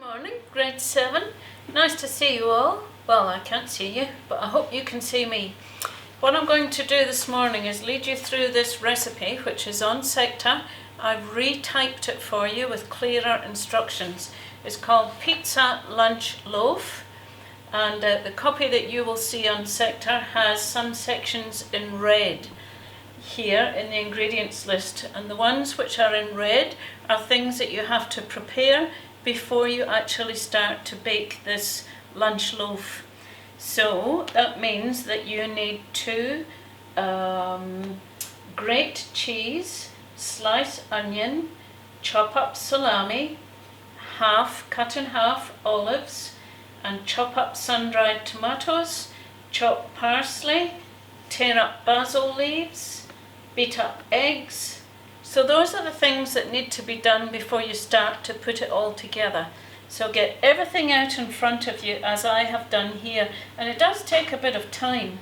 Morning, grade 7. Nice to see you all. Well, I can't see you, but I hope you can see me. What I'm going to do this morning is lead you through this recipe, which is on Sector. I've retyped it for you with clearer instructions. It's called Pizza Lunch Loaf, and the copy that you will see on Sector has some sections in red here in the ingredients list, and the ones which are in red are things that you have to prepare before you actually start to bake this lunch loaf. So that means that you need to grate cheese, slice onion, chop up salami, cut in half olives, and chop up sun-dried tomatoes, chop parsley, tear up basil leaves, beat up eggs. So those are the things that need to be done before you start to put it all together. So get everything out in front of you as I have done here, and it does take a bit of time.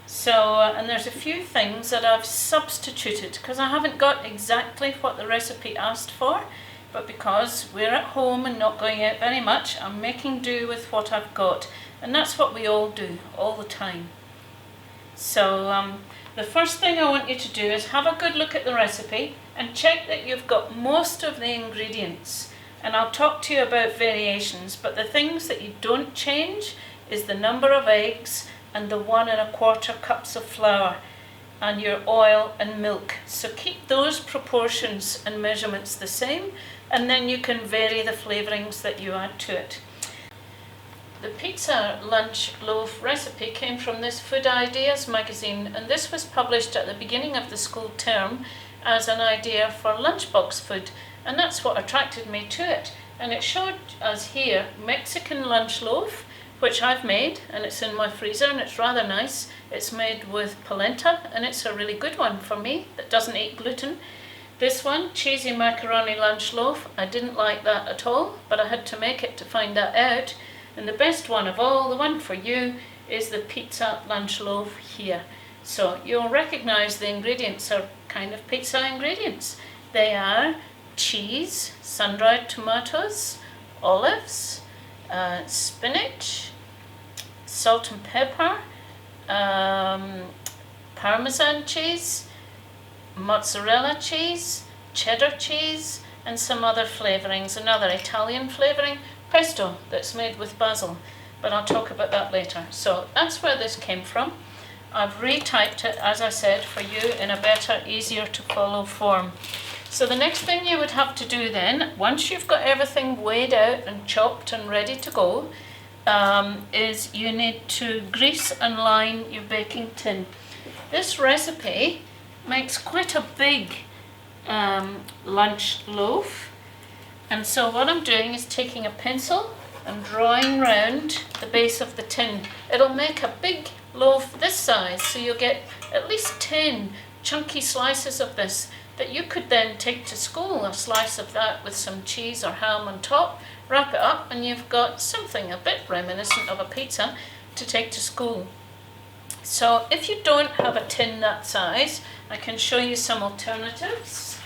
So, and there's a few things that I've substituted because I haven't got exactly what the recipe asked for, but because we're at home and not going out very much, I'm making do with what I've got, and that's what we all do all the time. So the first thing I want you to do is have a good look at the recipe and check that you've got most of the ingredients. And I'll talk to you about variations, but the things that you don't change is the number of eggs and the 1 1/4 cups of flour and your oil and milk. So keep those proportions and measurements the same, and then you can vary the flavourings that you add to it. The Pizza Lunch Loaf recipe came from this Food Ideas magazine, and this was published at the beginning of the school term as an idea for lunchbox food, and that's what attracted me to it. And it showed us here Mexican lunch loaf, which I've made, and it's in my freezer, and it's rather nice. It's made with polenta, and it's a really good one for me that doesn't eat gluten. This one, cheesy macaroni lunch loaf, I didn't like that at all, but I had to make it to find that out. And the best one of all, the one for you, is the Pizza Lunch Loaf here. So you'll recognise the ingredients are kind of pizza ingredients. They are cheese, sun-dried tomatoes, olives, spinach, salt and pepper, Parmesan cheese, mozzarella cheese, cheddar cheese, and some other flavourings, another Italian flavouring, pesto, that's made with basil, but I'll talk about that later. So that's where this came from. I've retyped it, as I said, for you in a better, easier to follow form. So the next thing you would have to do then, once you've got everything weighed out and chopped and ready to go, is you need to grease and line your baking tin. This recipe makes quite a big lunch loaf. And so what I'm doing is taking a pencil and drawing round the base of the tin. It'll make a big loaf this size, so you'll get at least 10 chunky slices of this that you could then take to school, a slice of that with some cheese or ham on top, wrap it up, and you've got something a bit reminiscent of a pizza to take to school. So if you don't have a tin that size, I can show you some alternatives.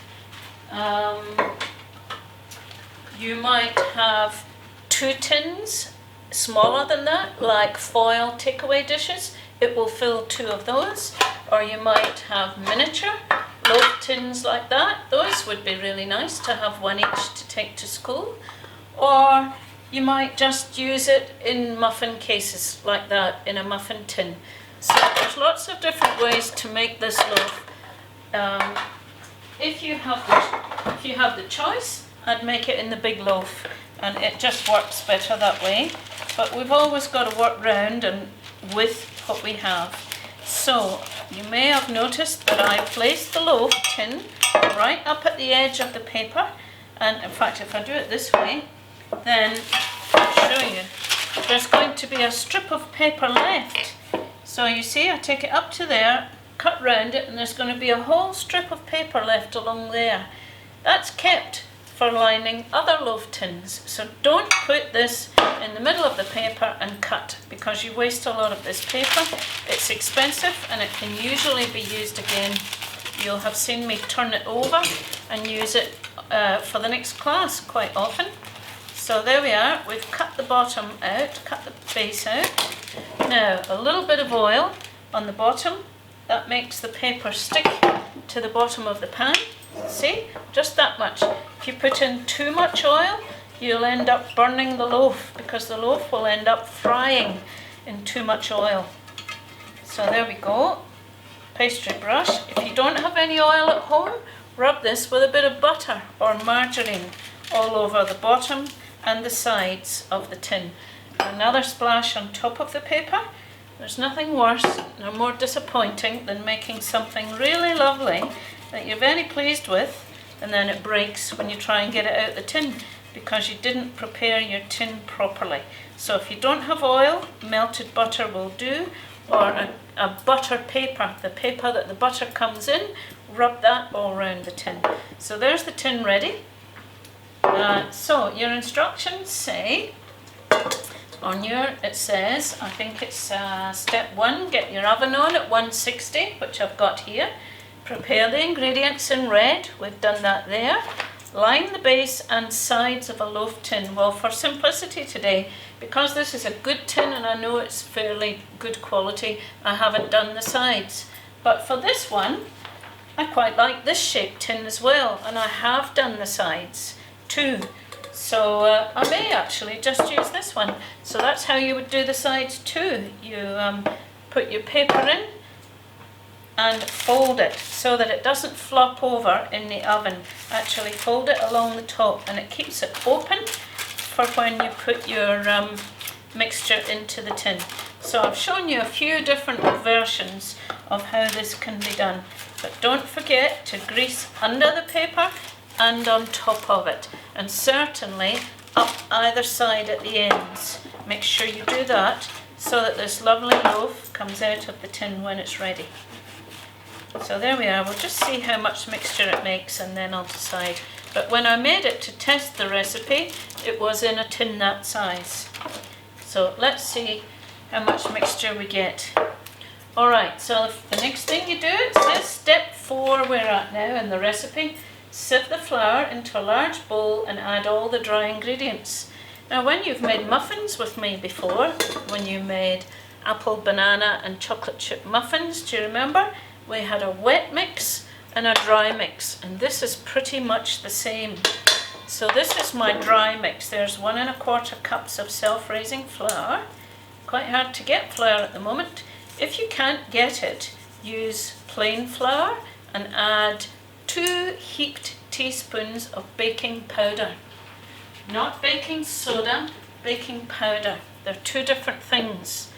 You might have 2 tins smaller than that, like foil takeaway dishes. It will fill 2 of those. Or you might have miniature loaf tins like that. Those would be really nice to have one each to take to school. Or you might just use it in muffin cases like that, in a muffin tin. So there's lots of different ways to make this loaf. If you have the choice, I'd make it in the big loaf, and it just works better that way. But we've always got to work round and with what we have. So you may have noticed that I placed the loaf tin right up at the edge of the paper, and in fact if I do it this way, then I'll show you. There's going to be a strip of paper left. So you see, I take it up to there, cut round it, and there's going to be a whole strip of paper left along there. That's kept for lining other loaf tins. So don't put this in the middle of the paper and cut, because you waste a lot of this paper. It's expensive and it can usually be used again. You'll have seen me turn it over and use it for the next class quite often. So there we are, we've cut the bottom out, cut the base out. Now a little bit of oil on the bottom, that makes the paper stick to the bottom of the pan. See, just that much. If you put in too much oil, you'll end up burning the loaf because the loaf will end up frying in too much oil. So there we go, pastry brush. If you don't have any oil at home, rub this with a bit of butter or margarine all over the bottom and the sides of the tin. Another splash on top of the paper. There's nothing worse nor more disappointing than making something really lovely that you're very pleased with and then it breaks when you try and get it out of the tin because you didn't prepare your tin properly. So if you don't have oil, melted butter will do, or a butter paper, the paper that the butter comes in, rub that all around the tin. So there's the tin ready. So your instructions say, it says, I think it's step 1, get your oven on at 160, which I've got here. Prepare the ingredients in red, we've done that there. Line the base and sides of a loaf tin. Well, for simplicity today, because this is a good tin and I know it's fairly good quality, I haven't done the sides. But for this one, I quite like this shaped tin as well, and I have done the sides too. So I may actually just use this one. So that's how you would do the sides too. You put your paper in and fold it so that it doesn't flop over in the oven. Actually fold it along the top and it keeps it open for when you put your mixture into the tin. So I've shown you a few different versions of how this can be done, but don't forget to grease under the paper and on top of it, and certainly up either side at the ends. Make sure you do that so that this lovely loaf comes out of the tin when it's ready. So there we are, we'll just see how much mixture it makes and then I'll decide. But when I made it to test the recipe, it was in a tin that size. So let's see how much mixture we get. Alright, so the next thing you do, it says step 4 we're at now in the recipe. Sift the flour into a large bowl and add all the dry ingredients. Now when you've made muffins with me before, when you made apple, banana and chocolate chip muffins, do you remember? We had a wet mix and a dry mix, and this is pretty much the same. So this is my dry mix. There's 1 1/4 cups of self-raising flour. Quite hard to get flour at the moment. If you can't get it, use plain flour and add 2 heaped teaspoons of baking powder. Not baking soda, baking powder. They're 2 different things.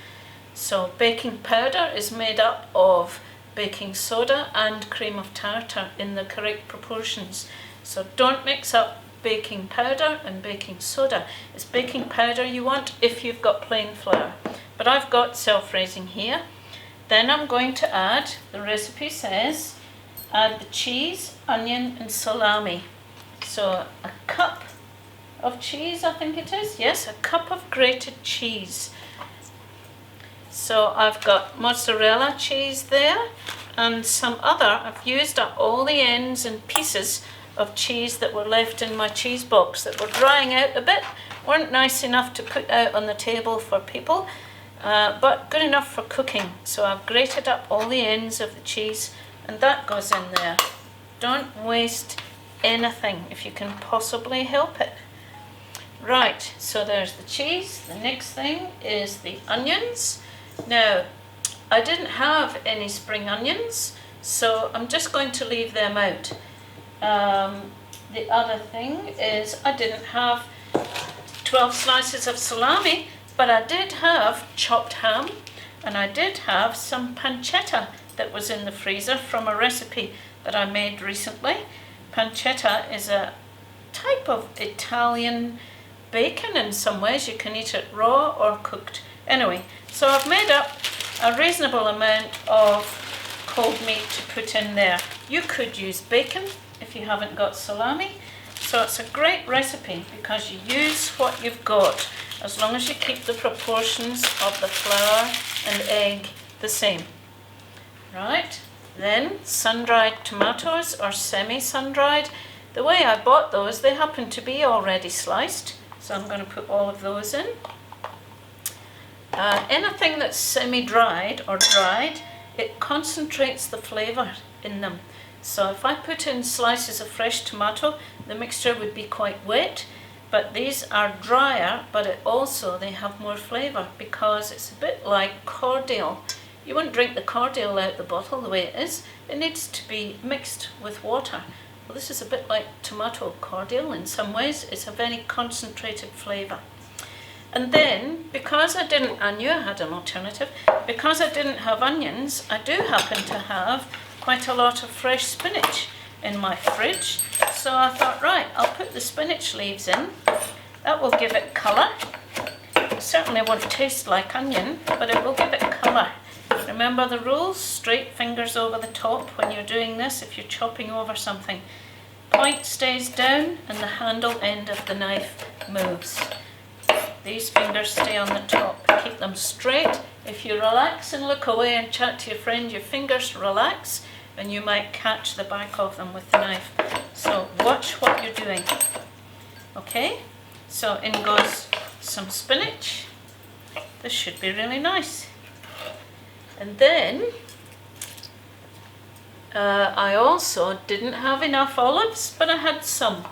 So baking powder is made up of baking soda and cream of tartar in the correct proportions. So don't mix up baking powder and baking soda. It's baking powder you want if you've got plain flour. But I've got self-raising here. Then I'm going to add, the recipe says, add the cheese, onion and salami. So a cup of cheese, I think it is. Yes, a cup of grated cheese. So I've got mozzarella cheese there and some other. I've used up all the ends and pieces of cheese that were left in my cheese box that were drying out a bit. Weren't nice enough to put out on the table for people, but good enough for cooking. So I've grated up all the ends of the cheese and that goes in there. Don't waste anything if you can possibly help it. Right, so there's the cheese. The next thing is the onions. Now, I didn't have any spring onions, so I'm just going to leave them out. The other thing is I didn't have 12 slices of salami, but I did have chopped ham, and I did have some pancetta that was in the freezer from a recipe that I made recently. Pancetta is a type of Italian bacon in some ways. You can eat it raw or cooked. Anyway, so I've made up a reasonable amount of cold meat to put in there. You could use bacon if you haven't got salami. So it's a great recipe because you use what you've got as long as you keep the proportions of the flour and egg the same. Right, then sun-dried tomatoes or semi-sun-dried. The way I bought those, they happen to be already sliced. So I'm going to put all of those in. Anything that's semi-dried or dried, it concentrates the flavour in them. So if I put in slices of fresh tomato, the mixture would be quite wet, but these are drier, but they have more flavour because it's a bit like cordial. You wouldn't drink the cordial out the bottle the way it is. It needs to be mixed with water. Well, this is a bit like tomato cordial in some ways. It's a very concentrated flavour. And then, because I knew I had an alternative, because I didn't have onions, I do happen to have quite a lot of fresh spinach in my fridge. So I thought, right, I'll put the spinach leaves in. That will give it colour. It certainly won't taste like onion, but it will give it colour. Remember the rules? Straight fingers over the top when you're doing this, if you're chopping over something. Point stays down and the handle end of the knife moves. These fingers stay on the top. Keep them straight. If you relax and look away and chat to your friend, your fingers relax and you might catch the back of them with the knife. So watch what you're doing. Okay, so in goes some spinach. This should be really nice. And then I also didn't have enough olives, but I had some.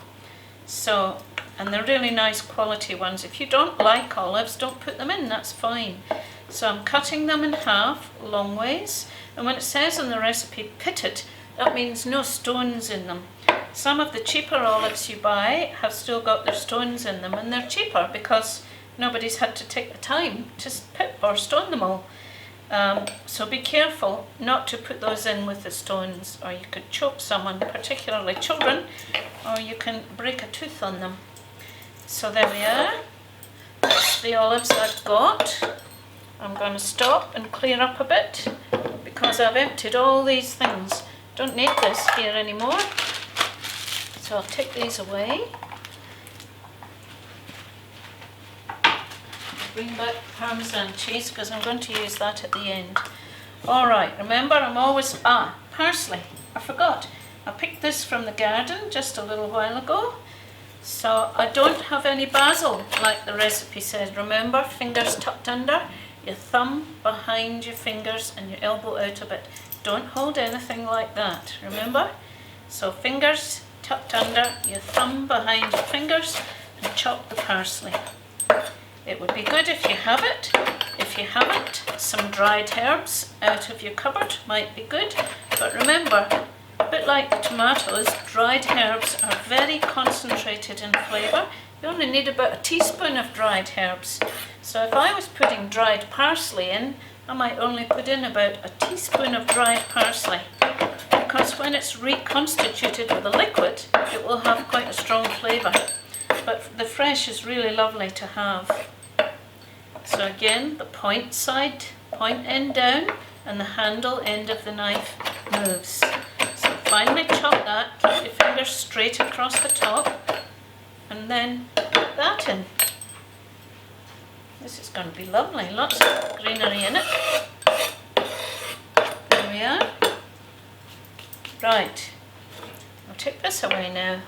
So, and they're really nice quality ones. If you don't like olives, don't put them in, that's fine. So I'm cutting them in half, long ways. And when it says on the recipe pitted, that means no stones in them. Some of the cheaper olives you buy have still got their stones in them, and they're cheaper because nobody's had to take the time to pit or stone them all. So be careful not to put those in with the stones, or you could choke someone, particularly children, or you can break a tooth on them. So there we are. That's the olives I've got. I'm going to stop and clear up a bit because I've emptied all these things. Don't need this here anymore. So I'll take these away. Bring back Parmesan cheese because I'm going to use that at the end. Alright, remember I'm always... parsley. I forgot. I picked this from the garden just a little while ago. So I don't have any basil like the recipe says. Remember, fingers tucked under, your thumb behind your fingers and your elbow out a bit. Don't hold anything like that, remember? So fingers tucked under, your thumb behind your fingers, and chop the parsley. It would be good if you have it. If you haven't, some dried herbs out of your cupboard might be good. But remember, a bit like tomatoes, dried herbs are very concentrated in flavour. You only need about a teaspoon of dried herbs. So if I was putting dried parsley in, I might only put in about a teaspoon of dried parsley. Because when it's reconstituted with a liquid, it will have quite a strong flavour. But the fresh is really lovely to have. So again, the point end down, and the handle end of the knife moves. So finally chop that, keep your fingers straight across the top, and then put that in. This is going to be lovely, lots of greenery in it. There we are. Right, I'll take this away now.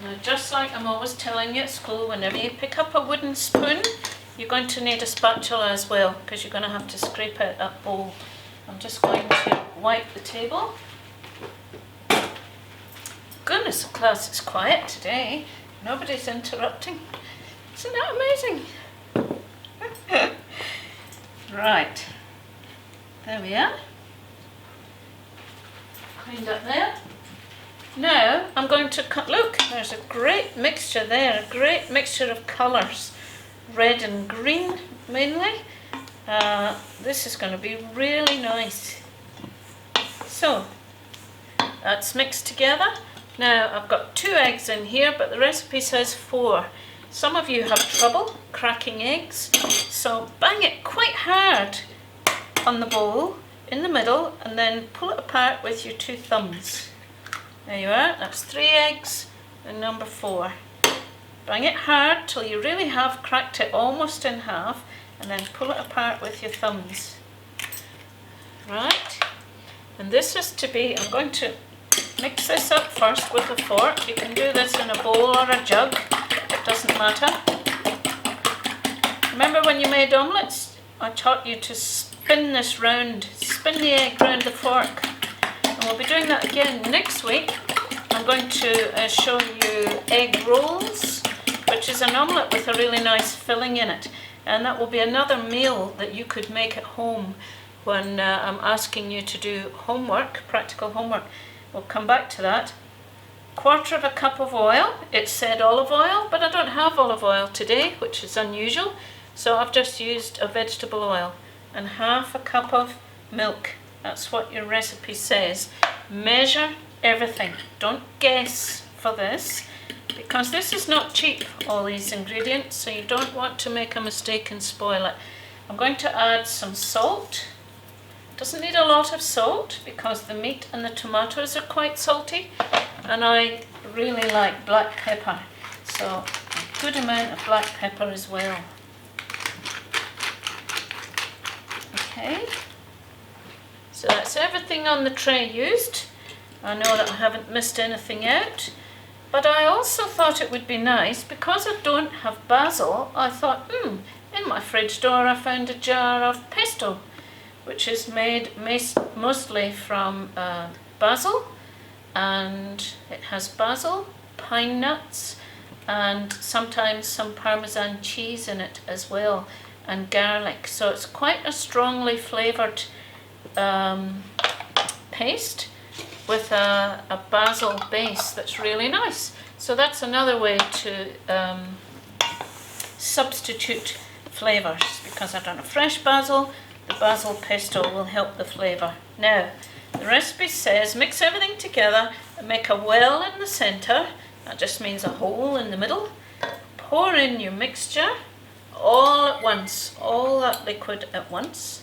Now, just like I'm always telling you at school, whenever you pick up a wooden spoon, you're going to need a spatula as well, because you're going to have to scrape out that bowl. I'm just going to wipe the table. Goodness, the class is quiet today. Nobody's interrupting. Isn't that amazing? Right, there we are. Cleaned up there. Now I'm going to cut, look, there's a great mixture there, a great mixture of colours, red and green mainly. This is going to be really nice. So that's mixed together. Now I've got 2 eggs in here, but the recipe says 4. Some of you have trouble cracking eggs, so bang it quite hard on the bowl in the middle and then pull it apart with your 2 thumbs. There you are, that's 3 eggs and number 4. Bang it hard till you really have cracked it almost in half, and then pull it apart with your thumbs. Right, and this is to be, I'm going to Mix this up first with a fork. You can do this in a bowl or a jug, it doesn't matter. Remember when you made omelettes, I taught you to spin this round, spin the egg round the fork. And we'll be doing that again next week. I'm going to show you egg rolls, which is an omelette with a really nice filling in it. And that will be another meal that you could make at home when I'm asking you to do homework, practical homework. We'll come back to that. 1/4 cup of oil. It said olive oil, but I don't have olive oil today, which is unusual. So I've just used a vegetable oil. And 1/2 cup of milk. That's what your recipe says. Measure everything. Don't guess for this, because this is not cheap, all these ingredients, so you don't want to make a mistake and spoil it. I'm going to add some salt. Doesn't need a lot of salt because the meat and the tomatoes are quite salty, and I really like black pepper, so a good amount of black pepper as well. Okay, so that's everything on the tray used. I know that I haven't missed anything out, but I also thought it would be nice, because I don't have basil, I thought, in my fridge drawer I found a jar of pesto, which is made mostly from basil, and it has basil, pine nuts, and sometimes some Parmesan cheese in it as well, and garlic. So it's quite a strongly flavoured paste with a basil base that's really nice. So that's another way to substitute flavours, because I don't have fresh basil. The basil pesto will help the flavour. Now, the recipe says mix everything together and make a well in the centre. That just means a hole in the middle. Pour in your mixture all at once, all that liquid at once.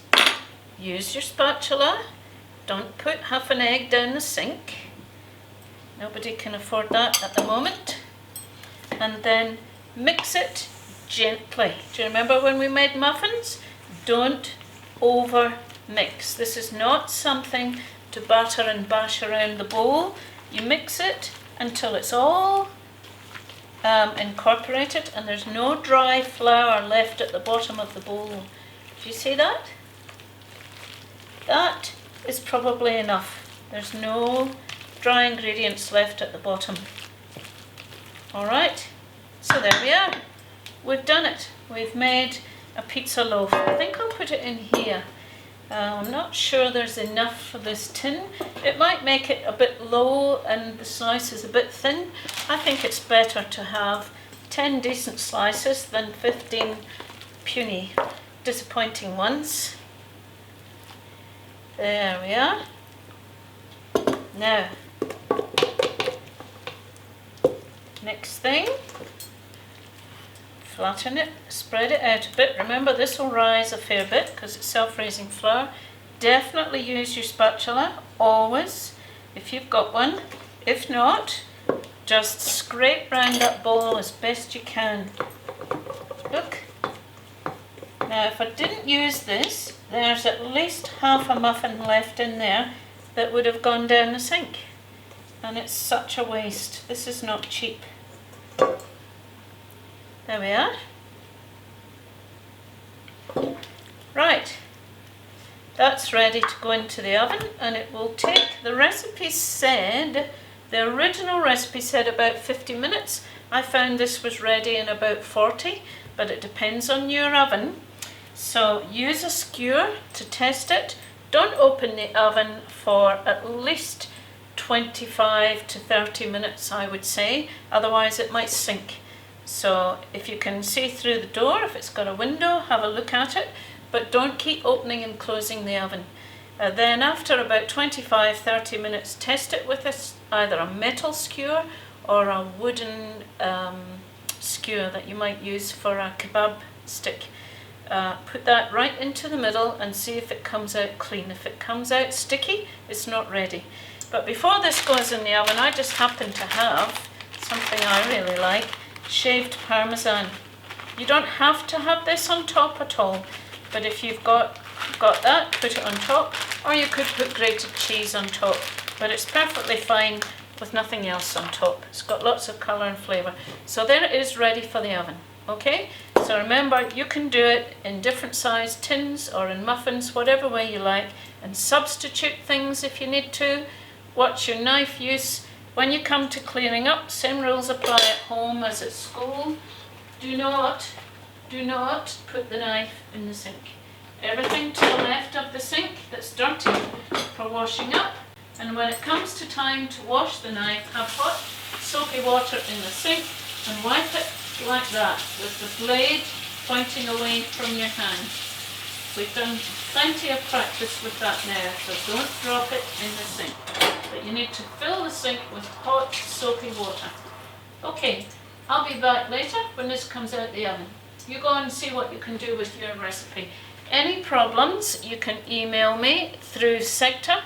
Use your spatula. Don't put half an egg down the sink. Nobody can afford that at the moment. And then mix it gently. Do you remember when we made muffins? Don't over mix. This is not something to batter and bash around the bowl. You mix it until it's all incorporated and there's no dry flour left at the bottom of the bowl. Do you see that? That is probably enough. There's no dry ingredients left at the bottom. Alright, so there we are. We've done it. We've made a pizza loaf. I think I'll put it in here. I'm not sure there's enough for this tin. It might make it a bit low and the slice is a bit thin. I think it's better to have 10 decent slices than 15 puny, disappointing ones. There we are. Now, next thing, flatten it, spread it out a bit. Remember, this will rise a fair bit because it's self-raising flour. Definitely use your spatula, always, if you've got one. If not, just scrape round that ball as best you can. Look. Now, if I didn't use this, there's at least half a muffin left in there that would have gone down the sink. And it's such a waste. This is not cheap. There we are. Right. That's ready to go into the oven, and it will take, the recipe said, the original recipe said about 50 minutes. I found this was ready in about 40, but it depends on your oven. So use a skewer to test it. Don't open the oven for at least 25 to 30 minutes, I would say, otherwise it might sink. So if you can see through the door, if it's got a window, have a look at it, but don't keep opening and closing the oven. Then after about 25-30 minutes, test it with either a metal skewer or a wooden skewer that you might use for a kebab stick. Put that right into the middle and see if it comes out clean. If it comes out sticky, it's not ready. But before this goes in the oven, I just happen to have something I really like, shaved Parmesan. You don't have to have this on top at all, but if you've got that, put it on top, or you could put grated cheese on top. but it's perfectly fine with nothing else on top. It's got lots of colour and flavour. So there it is, ready for the oven. Okay, so remember, you can do it in different size tins or in muffins, whatever way you like, and substitute things if you need to. Watch your knife use. When you come to cleaning up, same rules apply at home as at school. Do not put the knife in the sink. Everything to the left of the sink that's dirty for washing up. And when it comes to time to wash the knife, have hot soapy water in the sink and wipe it like that, with the blade pointing away from your hand. We've done plenty of practice with that now, so don't drop it in the sink. But you need to fill the sink with hot soapy water. Okay, I'll be back later when this comes out the oven. You go and see what you can do with your recipe. Any problems, you can email me through Sector,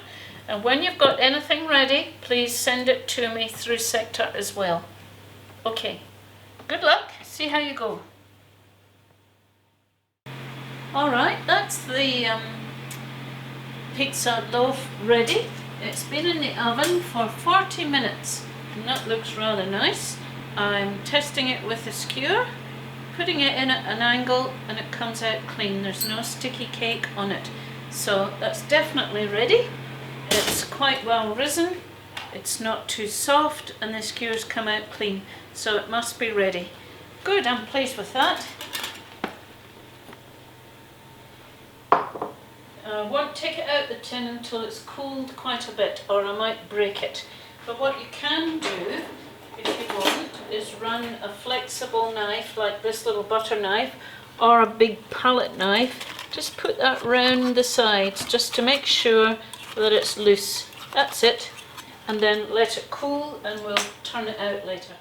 and when you've got anything ready, please send it to me through Sector as well. Okay, good luck, see how you go. Alright, that's the pizza loaf ready. It's been in the oven for 40 minutes and that looks rather nice. I'm testing it with a skewer, putting it in at an angle, and it comes out clean. There's no sticky cake on it. So that's definitely ready. It's quite well risen. It's not too soft and the skewers come out clean. So it must be ready. Good, I'm pleased with that. I won't take it out the tin until it's cooled quite a bit, or I might break it. But what you can do, if you want, is run a flexible knife like this little butter knife or a big palette knife. Just put that round the sides just to make sure that it's loose. That's it. And then let it cool and we'll turn it out later.